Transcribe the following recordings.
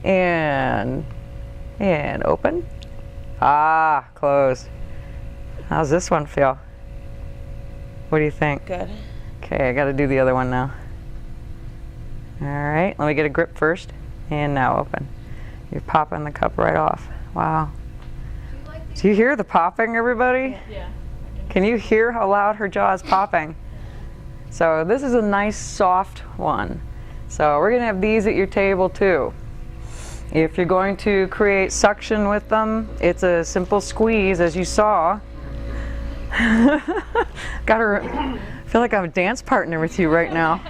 and open. Ah, close. How's this one feel? What do you think? Good. Okay, I got to do the other one now. All right, let me get a grip first, and now open. You're popping the cup right off. Wow. Do you hear the popping, everybody? Yeah. Can you hear how loud her jaw is popping? So this is a nice soft one. So we're gonna have these at your table too. If you're going to create suction with them, it's a simple squeeze, as you saw. I feel like I'm a dance partner with you right now.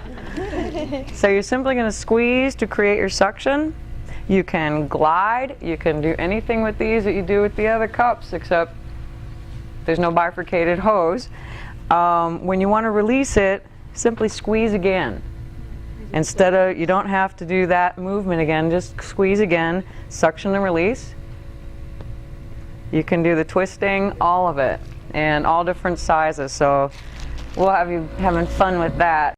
So you're simply gonna squeeze to create your suction. You can glide, you can do anything with these that you do with the other cups, except there's no bifurcated hose. When you want to release it, simply squeeze again. Instead of, you don't have to do that movement again, just squeeze again, suction and release. You can do the twisting, all of it, and all different sizes. So we'll have you having fun with that.